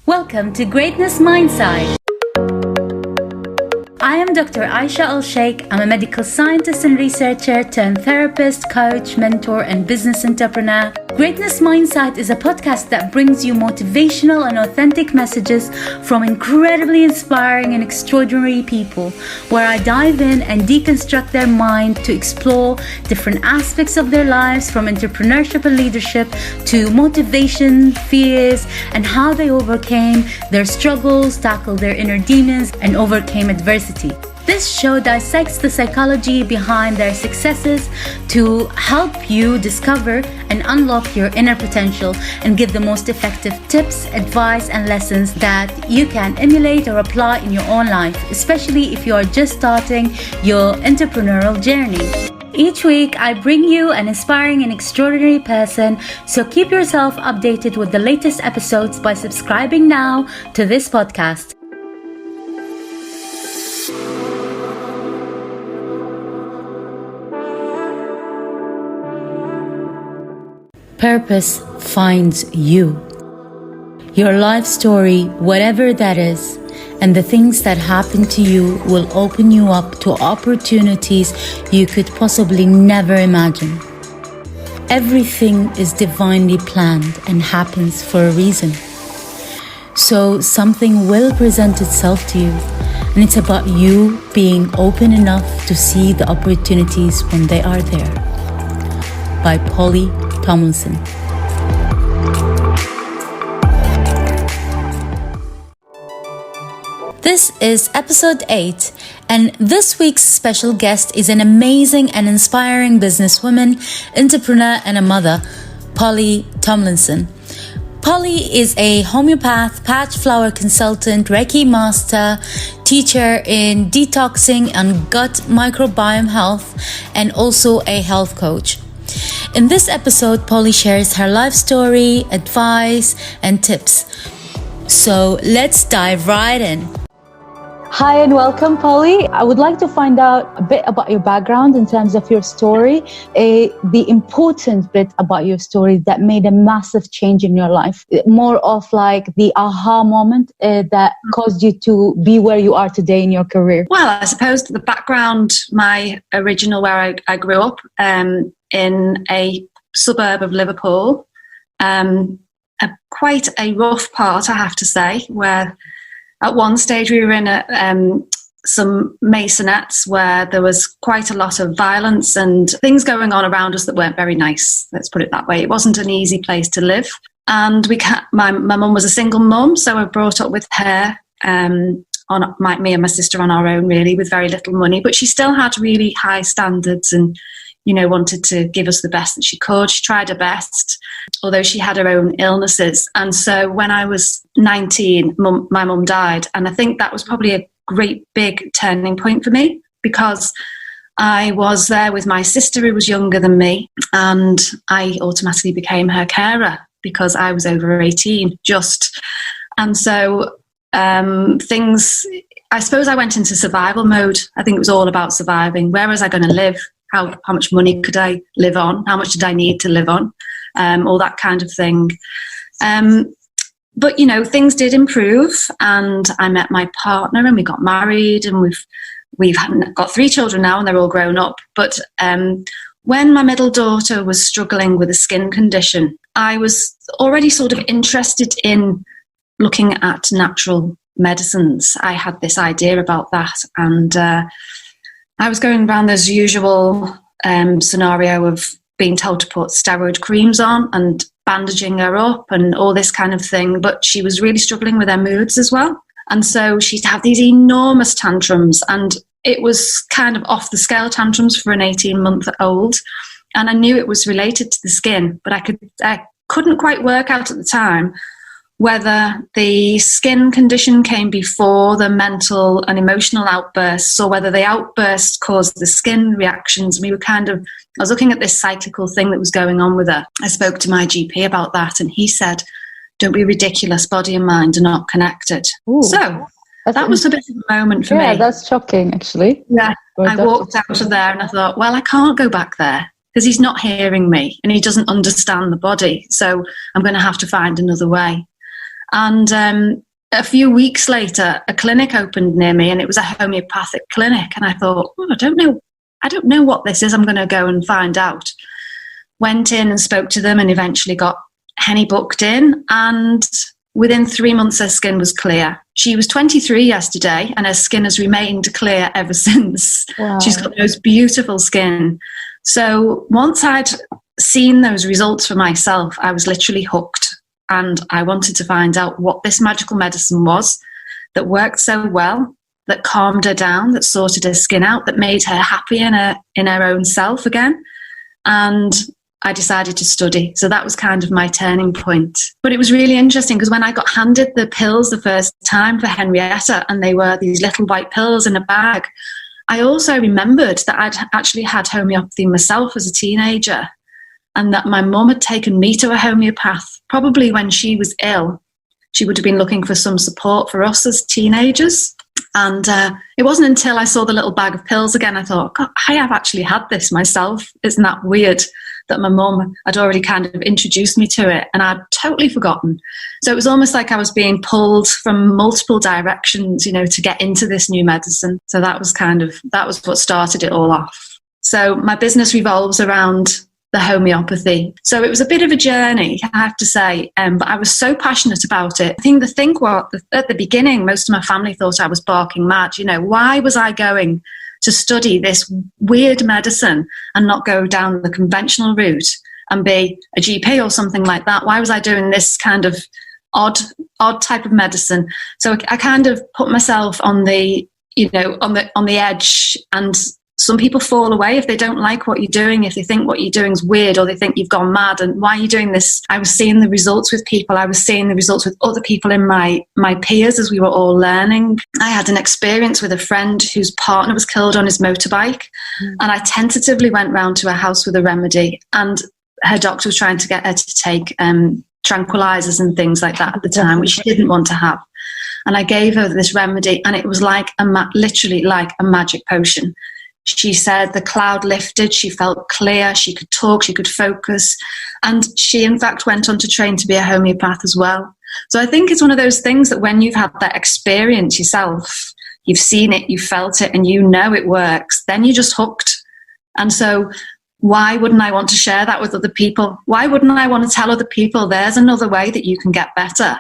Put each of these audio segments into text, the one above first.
Welcome to Greatness Mindside. I am Dr. Aisha Alsheikh. I'm a medical scientist and researcher turned therapist, coach, mentor, and business entrepreneur. Greatness Mindset is a podcast that brings you motivational and authentic messages from incredibly inspiring and extraordinary people, where I dive in and deconstruct their mind to explore different aspects of their lives, from entrepreneurship and leadership to motivation, fears, and how they overcame their struggles, tackled their inner demons, and overcame adversity. This show dissects the psychology behind their successes to help you discover and unlock your inner potential and give the most effective tips, advice, and lessons that you can emulate or apply in your own life, especially if you are just starting your entrepreneurial journey. Each week, I bring you an inspiring and extraordinary person, so keep yourself updated with the latest episodes by subscribing now to this podcast. Purpose finds you. Your life story, whatever that is, and the things that happen to you will open you up to opportunities you could possibly never imagine. Everything is divinely planned and happens for a reason. So something will present itself to you, and it's about you being open enough to see the opportunities when they are there. By Tomlinson. This is episode 8, and this week's special guest is an amazing and inspiring businesswoman, entrepreneur, and a mother, Tomlinson. Polly is a homeopath, patch flower consultant, Reiki master, teacher in detoxing and gut microbiome health, and also a health coach. In this episode, Polly shares her life story, advice, and tips. So let's dive right in. Hi and welcome, Polly. I would like to find out a bit about your background in terms of your story, the important bit about your story that made a massive change in your life, more of like the aha moment that caused you to be where you are today in your career. Well, I suppose the background, my original where I grew up in a suburb of Liverpool, quite a rough part, I have to say, where at one stage we were in some masonettes where there was quite a lot of violence and things going on around us that weren't very nice. Let's put it that way. It wasn't an easy place to live. And my mum was a single mum, so I brought up with her, me and my sister on our own, really, with very little money. But she still had really high standards and, wanted to give us the best that she could. She tried her best, although she had her own illnesses. And so when I was 19, my mum died. And I think that was probably a great big turning point for me, because I was there with my sister who was younger than me, and I automatically became her carer because I was over 18 just. And so I suppose I went into survival mode. I think it was all about surviving. Where was I going to live? How much money could I live on? How much did I need to live on? All that kind of thing. But, things did improve, and I met my partner and we got married, and we've got 3 children now, and they're all grown up. But when my middle daughter was struggling with a skin condition, I was already sort of interested in looking at natural medicines. I had this idea about that, and I was going around this usual scenario of being told to put steroid creams on and bandaging her up and all this kind of thing. But she was really struggling with her moods as well. And so she'd have these enormous tantrums, and it was kind of off the scale tantrums for an 18-month-old. And I knew it was related to the skin, but I couldn't quite work out at the time whether the skin condition came before the mental and emotional outbursts, or whether the outbursts caused the skin reactions. I was looking at this cyclical thing that was going on with her. I spoke to my GP about that, and he said, "Don't be ridiculous, body and mind are not connected." Ooh, so that was a bit of a moment for me. Yeah, that's shocking, actually. Yeah, I walked out of there and I thought, well, I can't go back there because he's not hearing me and he doesn't understand the body. So I'm going to have to find another way. And a few weeks later, a clinic opened near me, and it was a homeopathic clinic. And I thought, I don't know what this is. I'm going to go and find out. Went in and spoke to them, and eventually got Henny booked in. And within 3 months, her skin was clear. She was 23 yesterday, and her skin has remained clear ever since. Wow. She's got the most beautiful skin. So once I'd seen those results for myself, I was literally hooked. And I wanted to find out what this magical medicine was that worked so well, that calmed her down, that sorted her skin out, that made her happy in her own self again. And I decided to study. So that was kind of my turning point. But it was really interesting because when I got handed the pills the first time for Henrietta, and they were these little white pills in a bag, I also remembered that I'd actually had homeopathy myself as a teenager, and that my mum had taken me to a homeopath. Probably when she was ill, she would have been looking for some support for us as teenagers. And it wasn't until I saw the little bag of pills again, I thought, God, I have actually had this myself. Isn't that weird that my mum had already kind of introduced me to it, and I'd totally forgotten. So it was almost like I was being pulled from multiple directions, to get into this new medicine. So that was what started it all off. So my business revolves around the homeopathy. So it was a bit of a journey, I have to say, but I was so passionate about it. I think at the beginning, most of my family thought I was barking mad. Why was I going to study this weird medicine and not go down the conventional route and be a GP or something like that? Why was I doing this kind of odd type of medicine? So I kind of put myself on the edge, and some people fall away if they don't like what you're doing, if they think what you're doing is weird, or they think you've gone mad and why are you doing this? I was seeing the results with people. I was seeing the results with other people in my peers as we were all learning. I had an experience with a friend whose partner was killed on his motorbike, and I tentatively went round to her house with a remedy, and her doctor was trying to get her to take tranquilizers and things like that at the time, which she didn't want to have. And I gave her this remedy, and it was like literally like a magic potion. She said the cloud lifted, she felt clear, she could talk, she could focus. And she, in fact, went on to train to be a homeopath as well. So I think it's one of those things that when you've had that experience yourself, you've seen it, you've felt it, and it works, then you're just hooked. And so why wouldn't I want to share that with other people? Why wouldn't I want to tell other people there's another way that you can get better?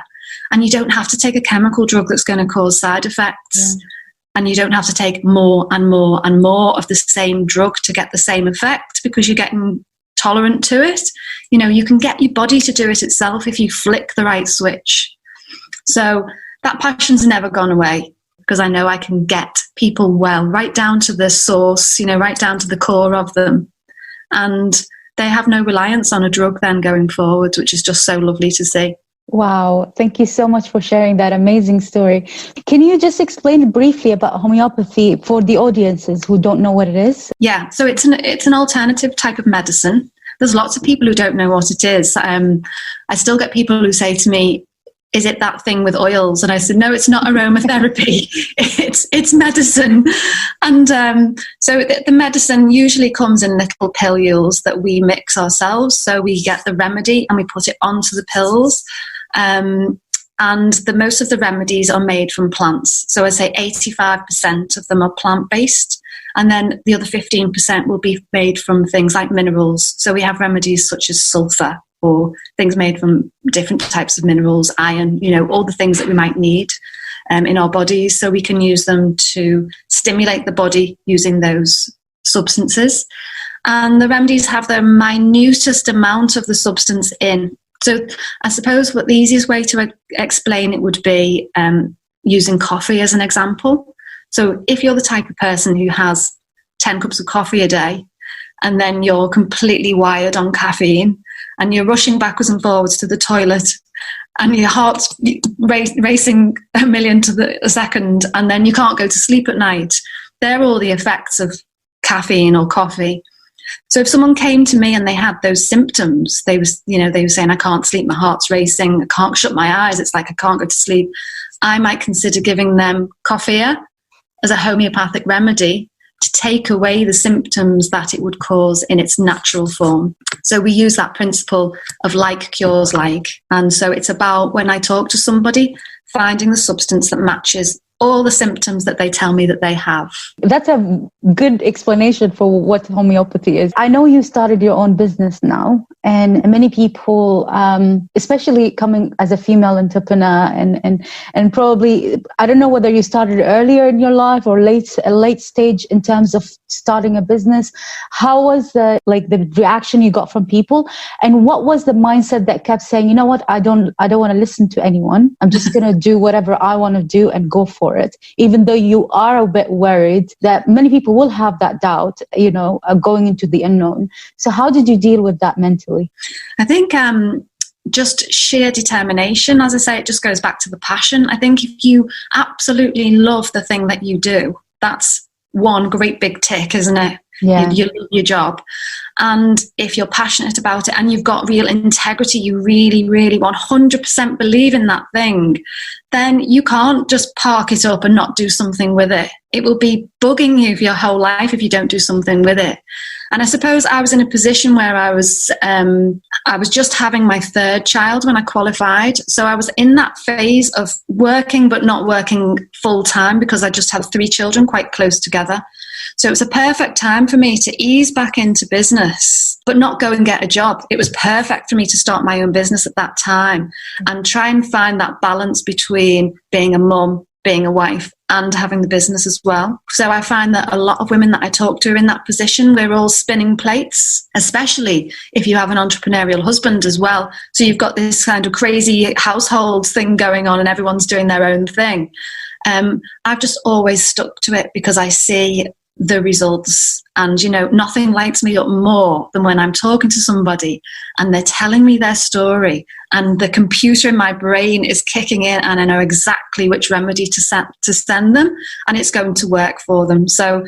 And you don't have to take a chemical drug that's going to cause side effects. Yeah. And you don't have to take more and more and more of the same drug to get the same effect because you're getting tolerant to it. You can get your body to do it itself if you flick the right switch. So that passion's never gone away because I know I can get people well, right down to the source, right down to the core of them. And they have no reliance on a drug then going forward, which is just so lovely to see. Wow. Thank you so much for sharing that amazing story. Can you just explain briefly about homeopathy for the audiences who don't know what it is? Yeah. So it's an alternative type of medicine. There's lots of people who don't know what it is. I still get people who say to me, is it that thing with oils? And I said, no, it's not aromatherapy. it's medicine. And so the medicine usually comes in little pilules that we mix ourselves. So we get the remedy and we put it onto the pills. And most of the remedies are made from plants. So I'd say 85% of them are plant-based. And then the other 15% will be made from things like minerals. So we have remedies such as sulfur, or things made from different types of minerals, iron, all the things that we might need in our bodies. So we can use them to stimulate the body using those substances. And the remedies have the minutest amount of the substance in. So I suppose what the easiest way to explain it would be using coffee as an example. So if you're the type of person who has 10 cups of coffee a day, and then you're completely wired on caffeine, and you're rushing backwards and forwards to the toilet, and your heart's racing a million to a second, and then you can't go to sleep at night, they're all the effects of caffeine or coffee. So if someone came to me and they had those symptoms, they were saying, I can't sleep, my heart's racing, I can't shut my eyes, it's like I can't go to sleep, I might consider giving them coffea as a homeopathic remedy to take away the symptoms that it would cause in its natural form. So we use that principle of like cures like. And so it's about, when I talk to somebody, finding the substance that matches all the symptoms that they tell me that they have. That's a good explanation for what homeopathy is. I know you started your own business now, and many people, especially coming as a female entrepreneur, and probably, I don't know whether you started earlier in your life or a late stage in terms of starting a business. How was the reaction you got from people, and what was the mindset that kept saying, you know what, I don't want to listen to anyone. I'm just going to do whatever I want to do and go for it, even though you are a bit worried that many people will have that doubt, going into the unknown. So how did you deal with that mentally? I think just sheer determination. As I say, it just goes back to the passion. I think if you absolutely love the thing that you do, that's one great big tick, isn't it? Yeah. You love your job. And if you're passionate about it and you've got real integrity, you really, really 100% believe in that thing, then you can't just park it up and not do something with it. It will be bugging you for your whole life if you don't do something with it. And I suppose I was in a position where I was just having my third child when I qualified. So I was in that phase of working, but not working full time, because I just had 3 children quite close together. So it was a perfect time for me to ease back into business, but not go and get a job. It was perfect for me to start my own business at that time and try and find that balance between being a mum, being a wife, and having the business as well. So I find that a lot of women that I talk to are in that position. We're all spinning plates, especially if you have an entrepreneurial husband as well. So you've got this kind of crazy household thing going on and everyone's doing their own thing. I've just always stuck to it because I see the results, and nothing lights me up more than when I'm talking to somebody and they're telling me their story and the computer in my brain is kicking in and I know exactly which remedy to send them, and it's going to work for them. So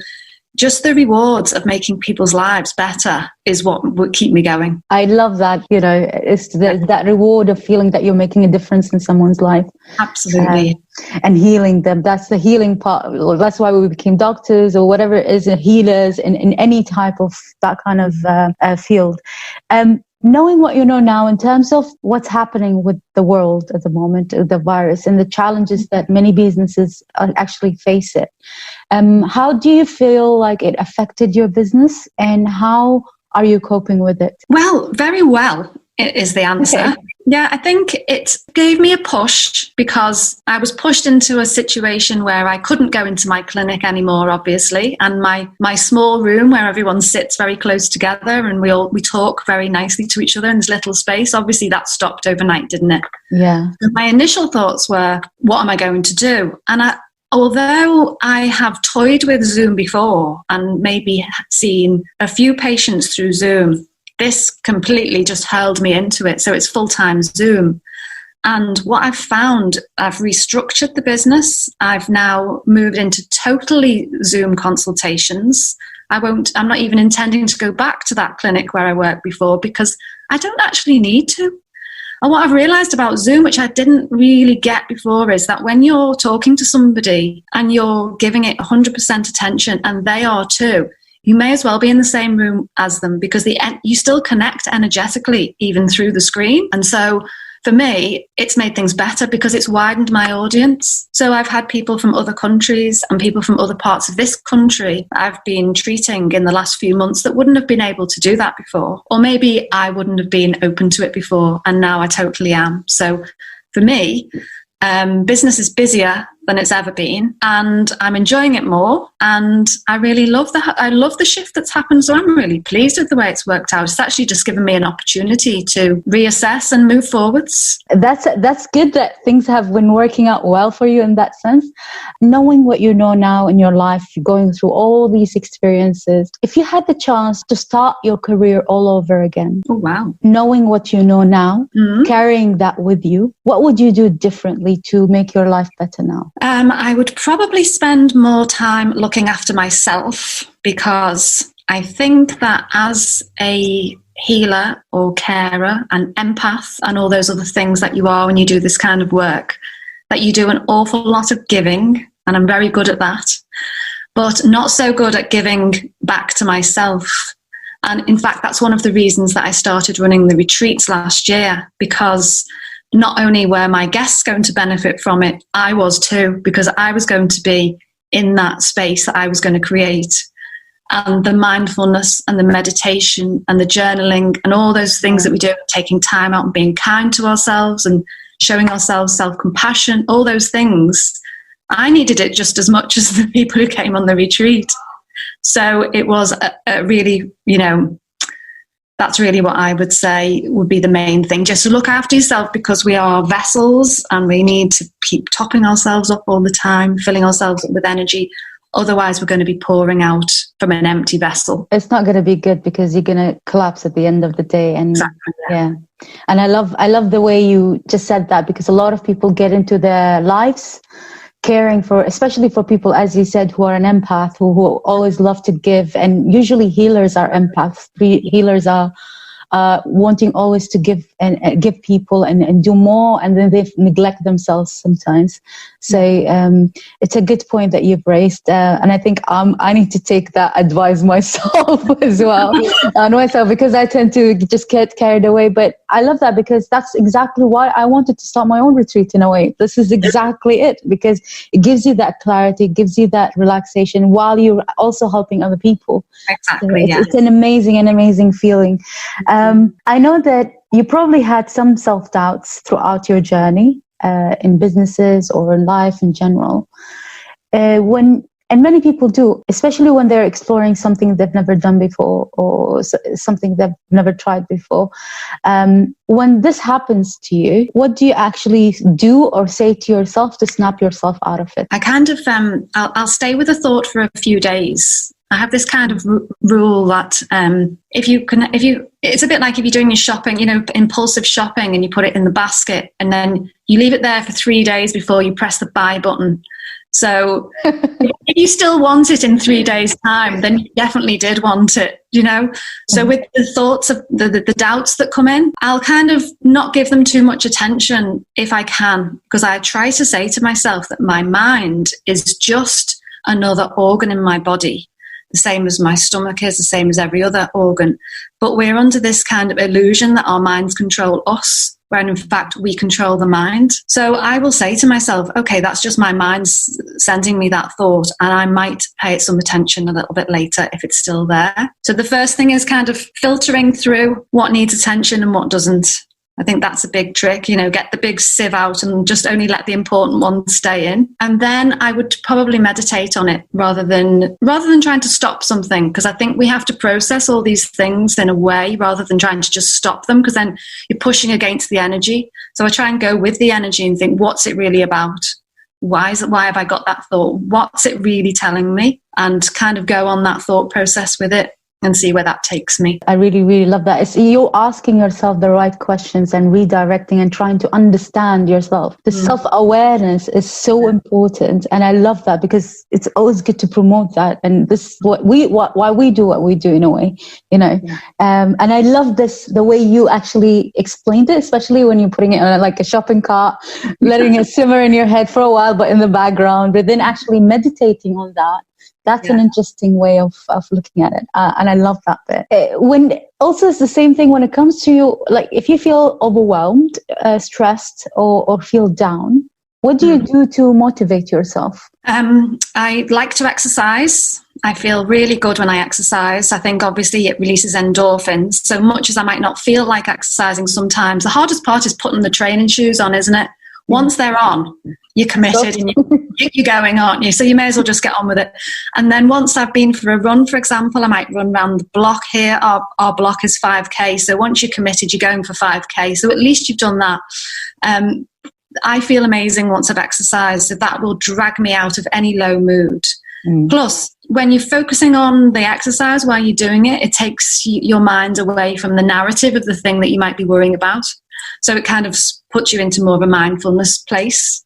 just the rewards of making people's lives better is what would keep me going. I love that, it's that reward of feeling that you're making a difference in someone's life. Absolutely. And healing them. That's the healing part. That's why we became doctors or whatever it is, healers in any type of that kind of field. Knowing what you know now in terms of what's happening with the world at the moment, the virus and the challenges that many businesses actually face it, how do you feel like it affected your business, and how are you coping with it? Well, very well is the answer. Okay. Yeah, I think it gave me a push because I was pushed into a situation where I couldn't go into my clinic anymore, obviously, and my small room where everyone sits very close together and we talk very nicely to each other in this little space. Obviously, that stopped overnight, didn't it? Yeah. And my initial thoughts were, what am I going to do? And although I have toyed with Zoom before and maybe seen a few patients through Zoom, this completely just hurled me into it. So it's full-time Zoom. And what I've found, I've restructured the business. I've now moved into totally Zoom consultations. I'm not even intending to go back to that clinic where I worked before because I don't actually need to. And what I've realized about Zoom, which I didn't really get before, is that when you're talking to somebody and you're giving it 100% attention, and they are too, you may as well be in the same room as them because you still connect energetically even through the screen. And so for me, it's made things better because it's widened my audience. So I've had people from other countries and people from other parts of this country I've been treating in the last few months that wouldn't have been able to do that before. Or maybe I wouldn't have been open to it before, and now I totally am. So for me, business is busier than it's ever been, and I'm enjoying it more, and I really love the shift that's happened. So I'm really pleased with the way it's worked out. It's actually just given me an opportunity to reassess and move forwards. That's good that things have been working out well for you in that sense. Knowing what you know now in your life, going through all these experiences, if you had the chance to start your career all over again, oh wow, knowing what you know now, carrying that with you, what would you do differently to make your life better now? I would probably spend more time looking after myself, because I think that as a healer or carer and empath and all those other things that you are when you do this kind of work, that you do an awful lot of giving, and I'm very good at that. but not so good at giving back to myself. And in fact, that's one of the reasons that I started running the retreats last year, because not only were my guests going to benefit from it, I was too, because I was going to be in that space that I was going to create. And the mindfulness and the meditation and the journaling and all those things that we do, taking time out and being kind to ourselves and showing ourselves self-compassion, all those things, I needed it just as much as the people who came on the retreat. So it was a really, that's really what I would say would be the main thing. Just to look after yourself, because we are vessels and we need to keep topping ourselves up all the time, filling ourselves up with energy. Otherwise, we're going to be pouring out from an empty vessel. It's not going to be good, because you're going to collapse at the end of the day. And exactly, yeah. And I love the way you just said that, because a lot of people get into their lives caring for, especially for people, as you said, who are an empath, who always love to give. And usually healers are empaths. Healers are wanting always to give and give people and do more, and then they neglect themselves sometimes. So it's a good point that you've raised, and I think I need to take that advice myself as well on myself, because I tend to just get carried away. But I love that, because that's exactly why I wanted to start my own retreat in a way. This is exactly it, because it gives you that clarity, it gives you that relaxation while you're also helping other people. Exactly. So it's an amazing feeling. I know that you probably had some self-doubts throughout your journey in businesses or in life in general. And many people do, especially when they're exploring something they've never done before, or something they've never tried before. When this happens to you, what do you actually do or say to yourself to snap yourself out of it? I kind of, I'll stay with a thought for a few days. I have this kind of rule that it's a bit like if you're doing your shopping, impulsive shopping, and you put it in the basket and then you leave it there for 3 days before you press the buy button. So if you still want it in 3 days' time, then you definitely did want it, So with the thoughts of the doubts that come in, I'll kind of not give them too much attention if I can, because I try to say to myself that my mind is just another organ in my body. The same as my stomach is, the same as every other organ. But we're under this kind of illusion that our minds control us, when in fact we control the mind. So I will say to myself, okay, that's just my mind sending me that thought, and I might pay it some attention a little bit later if it's still there. So the first thing is kind of filtering through what needs attention and what doesn't. I think that's a big trick, get the big sieve out and just only let the important ones stay in. And then I would probably meditate on it rather than trying to stop something, because I think we have to process all these things in a way rather than trying to just stop them, because then you're pushing against the energy. So I try and go with the energy and think, what's it really about? Why have I got that thought? What's it really telling me? And kind of go on that thought process with it and see where that takes me. I really love that. It's you asking yourself the right questions and redirecting and trying to understand yourself. The self-awareness is so important, and I love that, because it's always good to promote that. And this is why we do what we do in a way, And I love the way you actually explained it, especially when you're putting it on like a shopping cart, letting it simmer in your head for a while, but in the background, but then actually meditating on that. That's an interesting way of looking at it. And I love that bit. Also, it's the same thing when it comes to, like, if you feel overwhelmed, stressed, or feel down, what do you do to motivate yourself? I like to exercise. I feel really good when I exercise. I think obviously it releases endorphins. So much as I might not feel like exercising sometimes, the hardest part is putting the training shoes on, isn't it? Once they're on, you're committed and you're going, aren't you? So you may as well just get on with it. And then once I've been for a run, for example, I might run around the block here. Our block is 5K. So once you're committed, you're going for 5K. So at least you've done that. I feel amazing once I've exercised. So that will drag me out of any low mood. Plus, when you're focusing on the exercise while you're doing it, it takes your mind away from the narrative of the thing that you might be worrying about. So it kind of puts you into more of a mindfulness place.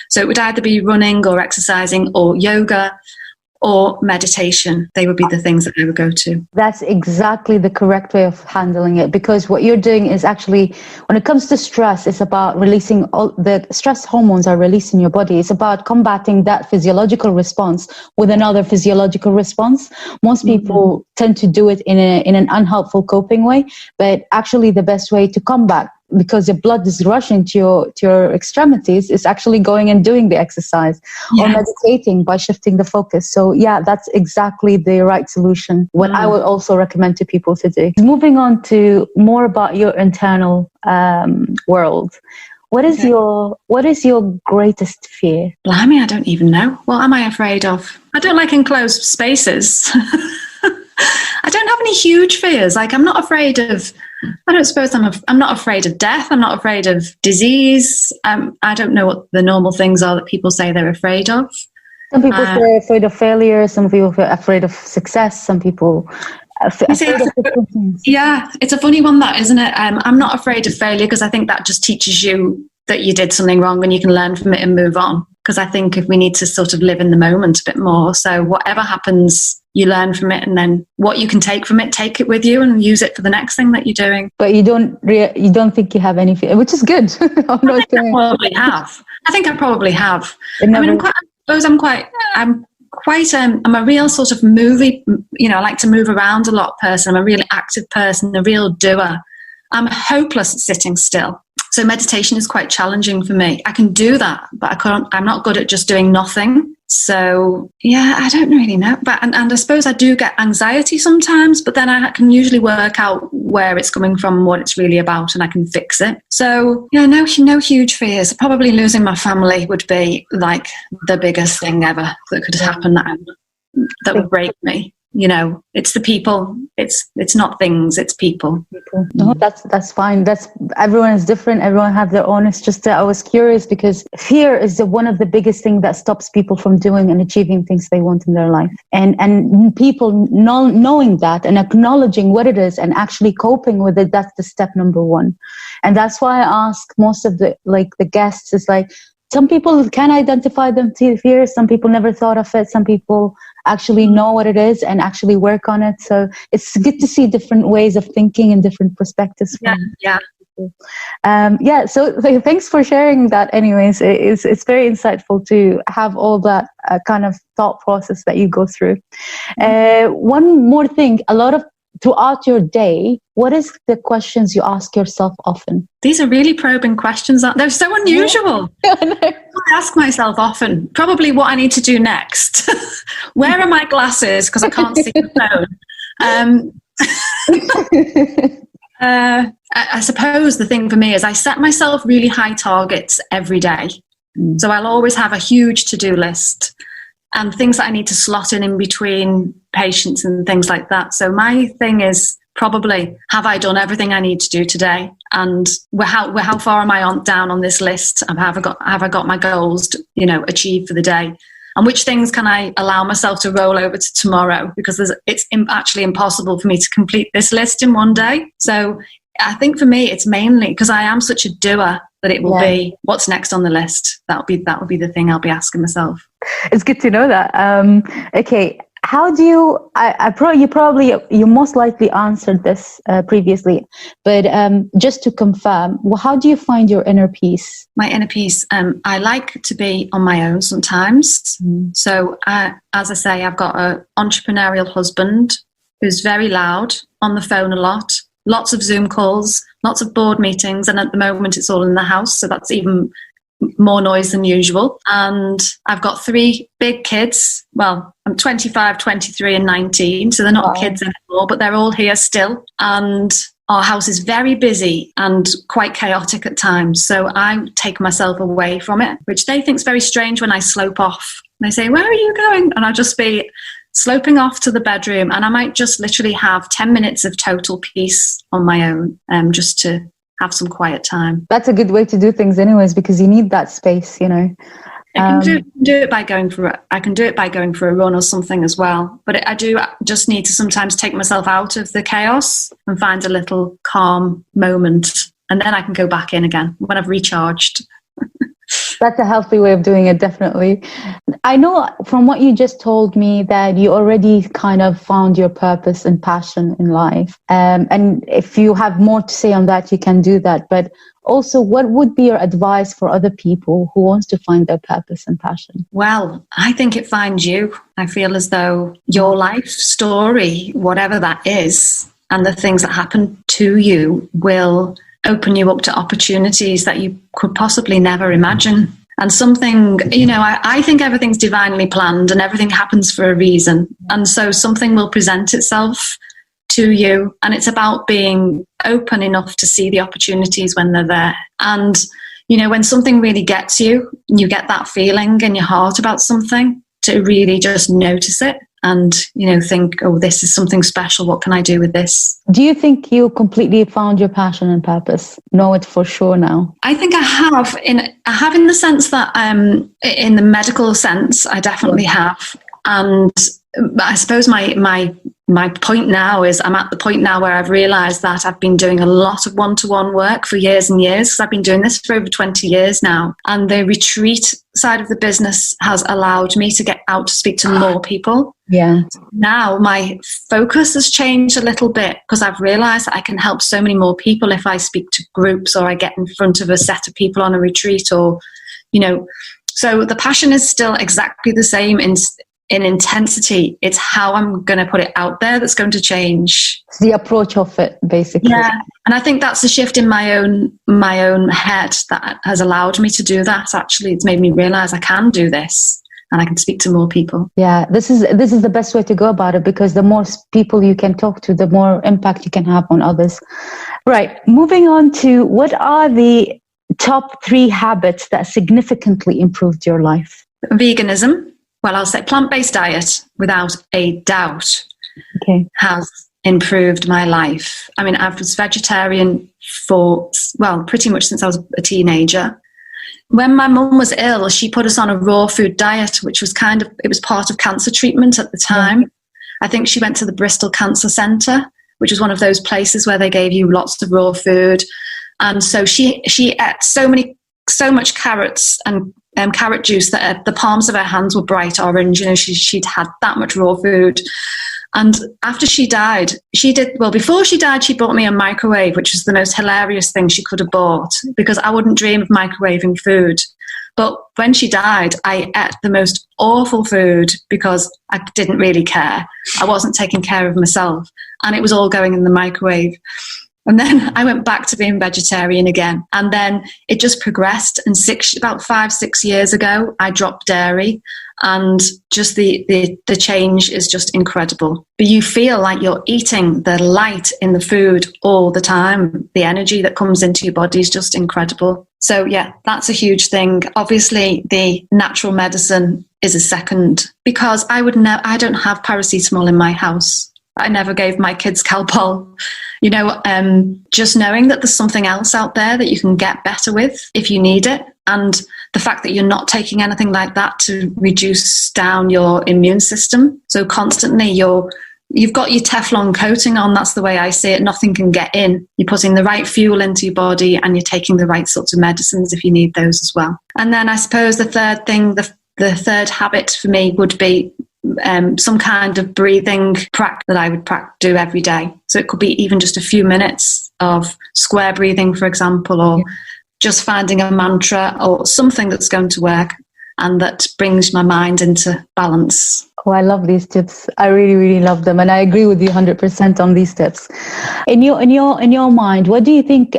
So it would either be running or exercising or yoga or meditation. They would be the things that I would go to. That's exactly the correct way of handling it, because what you're doing is actually, when it comes to stress, it's about releasing all the stress hormones are released in your body. It's about combating that physiological response with another physiological response. Most people tend to do it in an unhelpful coping way, but actually the best way to combat, because your blood is rushing to your extremities, is actually going and doing the exercise or meditating by shifting the focus. So yeah, that's exactly the right solution. What I would also recommend to people to do. Moving on to more about your internal world. What is your greatest fear? Blimey, I don't even know. What am I afraid of? I don't like enclosed spaces. I don't have any huge fears. Like, I'm not afraid of, I don't suppose I'm not afraid of death. I'm not afraid of disease. I don't know what the normal things are that people say they're afraid of. Some people are afraid of failure. Some people are afraid of success. Some people are afraid of different things. Yeah, it's a funny one, that, isn't it? I'm not afraid of failure, because I think that just teaches you that you did something wrong and you can learn from it and move on. Because I think if we need to sort of live in the moment a bit more. So whatever happens, you learn from it, and then what you can take from it, take it with you and use it for the next thing that you're doing. But you don't think you have any fear, which is good. I think I probably have. I'm a real sort of movie, I like to move around a lot person. I'm a really active person, a real doer. I'm hopeless at sitting still. So meditation is quite challenging for me. I can do that, but I'm not good at just doing nothing. So yeah, I don't really know. But and I suppose I do get anxiety sometimes, but then I can usually work out where it's coming from, what it's really about, and I can fix it. So yeah, no huge fears. Probably losing my family would be like the biggest thing ever that could happen that would break me. It's the people. It's not things. It's people. No, that's fine. Everyone is different. Everyone have their own. It's just that I was curious, because fear is one of the biggest things that stops people from doing and achieving things they want in their life. And people knowing that and acknowledging what it is and actually coping with it. That's the step number one. And that's why I ask most of the guests is like, some people can identify them to fears. Some people never thought of it. Some people actually know what it is and actually work on it. So it's good to see different ways of thinking and different perspectives. So thanks for sharing that. Anyways, it's very insightful to have all that kind of thought process that you go through. One more thing, throughout your day, what is the questions you ask yourself often? These are really probing questions. They're so unusual. I ask myself often, probably what I need to do next. Where are my glasses? Because I can't see the phone. I suppose the thing for me is I set myself really high targets every day. So I'll always have a huge to-do list and things that I need to slot in between patients and things like that. So my thing is probably, have I done everything I need to do today? And how far am I down on this list? Have I got my goals achieved for the day? And which things can I allow myself to roll over to tomorrow? Because it's actually impossible for me to complete this list in one day. So I think for me, it's mainly because I am such a doer that it will be what's next on the list. That will be the thing I'll be asking myself. It's good to know that. Okay. How do you, you most likely answered this previously, but just to confirm, how do you find your inner peace? My inner peace, I like to be on my own sometimes. So as I say, I've got an entrepreneurial husband who's very loud, on the phone a lot, lots of Zoom calls, lots of board meetings, and at the moment it's all in the house, so that's even more noise than usual. And I've got 3 big kids. Well, I'm 25, 23 and 19, so they're not kids anymore, but they're all here still. And our house is very busy and quite chaotic at times, so I take myself away from it, which they think is very strange when I slope off. They say, "Where are you going?" And I'll just be sloping off to the bedroom, and I might just literally have 10 minutes of total peace on my own, just to have some quiet time. That's a good way to do things anyways, because you need that space, I can do it by going for a run or something as well. But I do just need to sometimes take myself out of the chaos and find a little calm moment, and then I can go back in again when I've recharged. That's a healthy way of doing it, definitely. I know from what you just told me that you already kind of found your purpose and passion in life. And if you have more to say on that, you can do that. But also, what would be your advice for other people who wants to find their purpose and passion? Well, I think it finds you. I feel as though your life story, whatever that is, and the things that happen to you will open you up to opportunities that you could possibly never imagine. And something, I think everything's divinely planned and everything happens for a reason. And so something will present itself to you, and it's about being open enough to see the opportunities when they're there. And, when something really gets you, you get that feeling in your heart about something, to really just notice it and, think, oh, this is something special. What can I do with this? Do you think you completely found your passion and purpose? Know it for sure now? I think I have in the sense that, in the medical sense, I definitely have. And I suppose my point now is I'm at the point now where I've realised that I've been doing a lot of one-to-one work for years and years, because I've been doing this for over 20 years now. And the retreat side of the business has allowed me to get out to speak to more people. Yeah. Now my focus has changed a little bit, because I've realised that I can help so many more people if I speak to groups, or I get in front of a set of people on a retreat, or, so the passion is still exactly the same in intensity. It's how I'm going to put it out there that's going to change. It's the approach of it, basically. Yeah, and I think that's the shift in my own head that has allowed me to do that. Actually, it's made me realize I can do this and I can speak to more people. Yeah, this is the best way to go about it, because the more people you can talk to, the more impact you can have on others. Right, moving on to, what are the top 3 habits that significantly improved your life? Veganism. Well, I'll say plant-based diet, without a doubt, has improved my life. I mean, I was vegetarian for, pretty much since I was a teenager. When my mum was ill, she put us on a raw food diet, which was it was part of cancer treatment at the time. Yeah. I think she went to the Bristol Cancer Centre, which was one of those places where they gave you lots of raw food. And so she ate so much carrots and carrot juice that the palms of her hands were bright orange. She'd had that much raw food. And after she died, before she died, she bought me a microwave, which was the most hilarious thing she could have bought, because I wouldn't dream of microwaving food. But when she died, I ate the most awful food because I didn't really care. I wasn't taking care of myself, and it was all going in the microwave. And then I went back to being vegetarian again. And then it just progressed. And about 5-6 years ago, I dropped dairy. And just the change is just incredible. But you feel like you're eating the light in the food all the time. The energy that comes into your body is just incredible. So yeah, that's a huge thing. Obviously, the natural medicine is a second, because I don't have paracetamol in my house. I never gave my kids Calpol. Just knowing that there's something else out there that you can get better with if you need it, and the fact that you're not taking anything like that to reduce down your immune system. So constantly you've got your Teflon coating on. That's the way I see it. Nothing can get in. You're putting the right fuel into your body, and you're taking the right sorts of medicines if you need those as well. And then I suppose the third thing, the third habit for me would be some kind of breathing practice that I would do every day. So it could be even just a few minutes of square breathing, for example, or just finding a mantra or something that's going to work and that brings my mind into balance. Oh, I love these tips. I really, really love them. And I agree with you 100% on these tips. In your mind, what do you think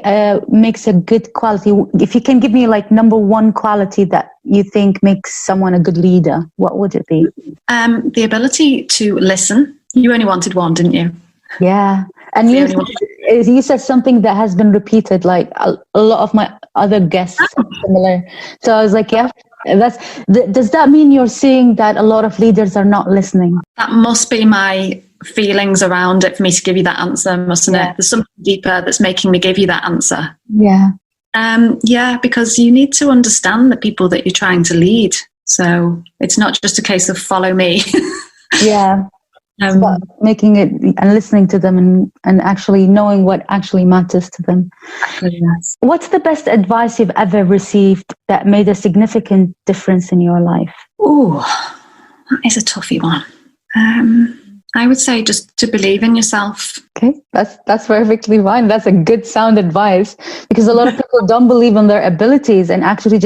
makes a good quality? If you can give me number one quality that you think makes someone a good leader, what would it be? The ability to listen. You only wanted one, didn't you? Yeah. And you said something that has been repeated, a lot of my other guests are similar. So I was like, yeah. Does that mean you're seeing that a lot of leaders are not listening? That must be my feelings around it for me to give you that answer, mustn't it? There's something deeper that's making me give you that answer. Yeah. Because you need to understand the people that you're trying to lead. So it's not just a case of follow me. Yeah. About making it and listening to them and actually knowing what actually matters to them. Yes. What's the best advice you've ever received that made a significant difference in your life? Oh, that is a toughie one. I would say just to believe in yourself. Okay, that's perfectly fine. That's a good sound advice, because a lot of people don't believe in their abilities, and actually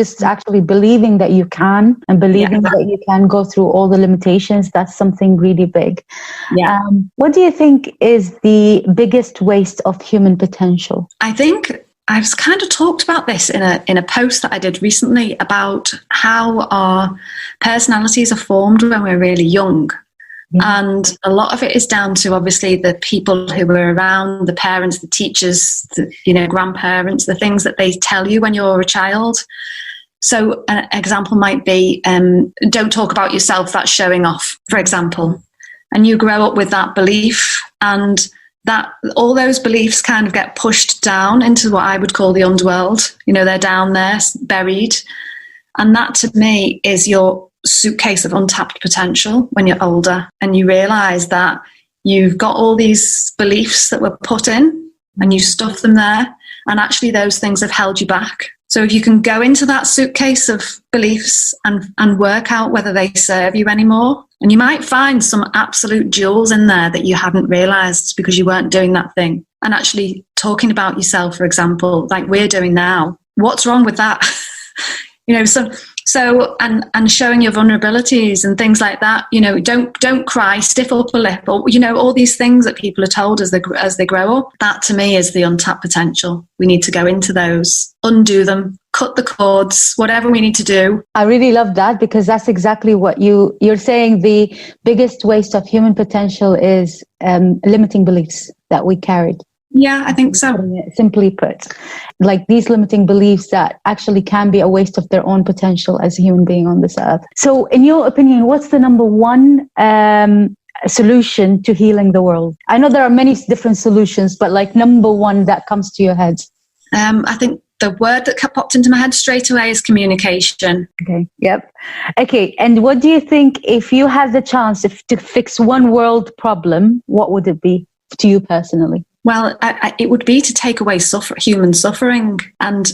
believing that you can, and believing that you can go through all the limitations. That's something really big. Yeah. What do you think is the biggest waste of human potential? I think I've kind of talked about this in a post that I did recently about how our personalities are formed when we're really young. And a lot of it is down to obviously the people who were around, the parents, the teachers, the grandparents, the things that they tell you when you're a child. So an example might be, don't talk about yourself, that's showing off, for example. And you grow up with that belief, and that all those beliefs kind of get pushed down into what I would call the underworld. They're down there, buried. And that to me is your suitcase of untapped potential when you're older, and you realize that you've got all these beliefs that were put in and you stuff them there, and actually those things have held you back. So if you can go into that suitcase of beliefs and work out whether they serve you anymore, and you might find some absolute jewels in there that you hadn't realized because you weren't doing that thing. And actually talking about yourself, for example, like we're doing now, what's wrong with that? So and showing your vulnerabilities and things like that. Don't cry, stiff upper lip, or all these things that people are told as they grow up. That to me is the untapped potential. We need to go into those, undo them, cut the cords, whatever we need to do. I really love that, because that's exactly what you're saying. The biggest waste of human potential is limiting beliefs that we carried. Yeah, I think so. Simply put, like these limiting beliefs that actually can be a waste of their own potential as a human being on this earth. So in your opinion, what's the number one solution to healing the world? I know there are many different solutions, but like number one that comes to your head. I think the word that popped into my head straight away is communication. Okay. Yep. Okay. And what do you think, if you had the chance to fix one world problem, what would it be to you personally? Well, it would be to take away human suffering, and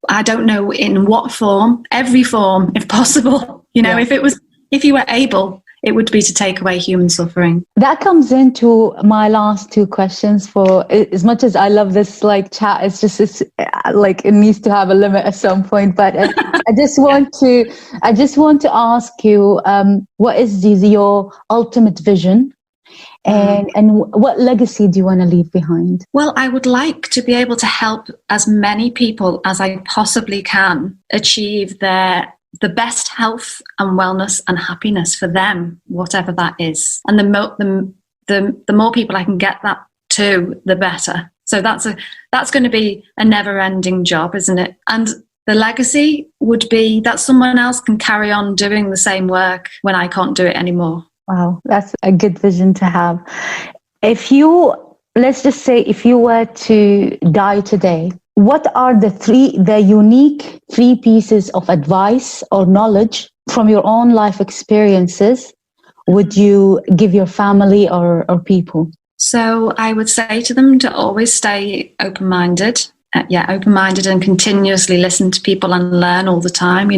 I don't know in what form, every form, if possible. If you were able, it would be to take away human suffering. That comes into my last two questions. For as much as I love this chat, it needs to have a limit at some point. But I just want to ask you, what is your ultimate vision? And what legacy do you want to leave behind? Well, I would like to be able to help as many people as I possibly can achieve the best health and wellness and happiness for them, whatever that is. And the more people I can get that to, the better. So that's going to be a never-ending job, isn't it? And the legacy would be that someone else can carry on doing the same work when I can't do it anymore. Wow, that's a good vision to have. Let's just say, if you were to die today, what are the unique three pieces of advice or knowledge from your own life experiences would you give your family or people? So I would say to them to always stay open-minded. Open-minded, and continuously listen to people and learn all the time.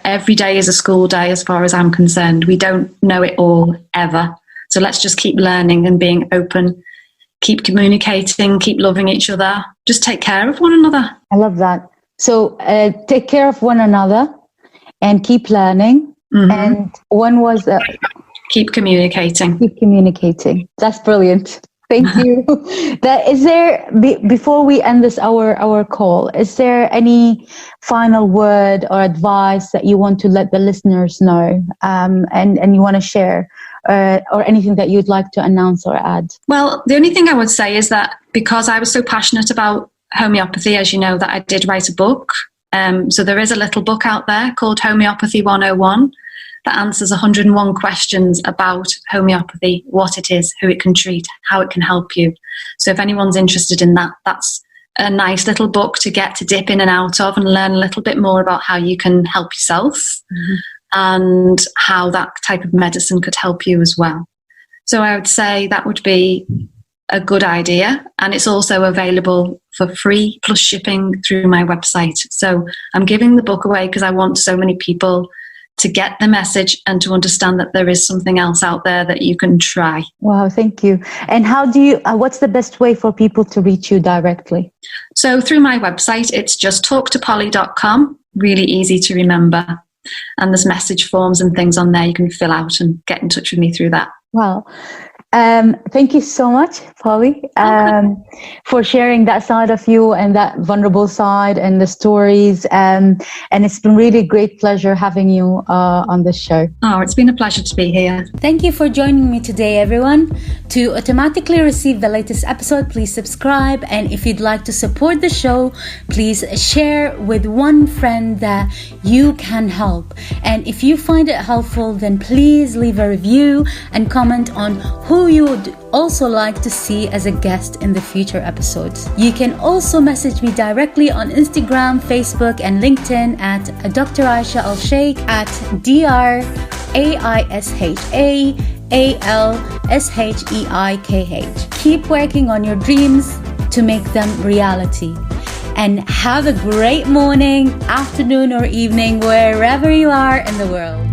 Every day is a school day as far as I'm concerned. We don't know it all ever. So let's just keep learning and being open, keep communicating, keep loving each other. Just take care of one another. I love that. So take care of one another and keep learning. Mm-hmm. And one was... keep communicating. Keep communicating. That's brilliant. Thank you. Before we end this our call, is there any final word or advice that you want to let the listeners know, and you want to share, or anything that you'd like to announce or add? Well, the only thing I would say is that because I was so passionate about homeopathy, as you know, that I did write a book. So there is a little book out there called Homeopathy 101. That answers 101 questions about homeopathy, what it is, who it can treat, how it can help you. So if anyone's interested in that, that's a nice little book to get to dip in and out of and learn a little bit more about how you can help yourself, mm-hmm. and how that type of medicine could help you as well. So I would say that would be a good idea. And it's also available for free plus shipping through my website. So I'm giving the book away because I want so many people to get the message and to understand that there is something else out there that you can try. Wow, thank you. And how do you, what's the best way for people to reach you directly? So through my website, it's just talktopolly.com, really easy to remember. And there's message forms and things on there you can fill out and get in touch with me through that. Wow. Thank you so much, Polly, for sharing that side of you and that vulnerable side and the stories. And it's been really great pleasure having you on this show. Oh, it's been a pleasure to be here. Thank you for joining me today, everyone. To automatically receive the latest episode, please subscribe. And if you'd like to support the show, please share with one friend that you can help. And if you find it helpful, then please leave a review and comment on who you would also like to see as a guest in the future episodes. You can also message me directly on Instagram, Facebook, and LinkedIn at Dr. Aisha Alsheikh at DrAishaAlsheikh. Keep working on your dreams to make them reality. And have a great morning, afternoon, or evening wherever you are in the world.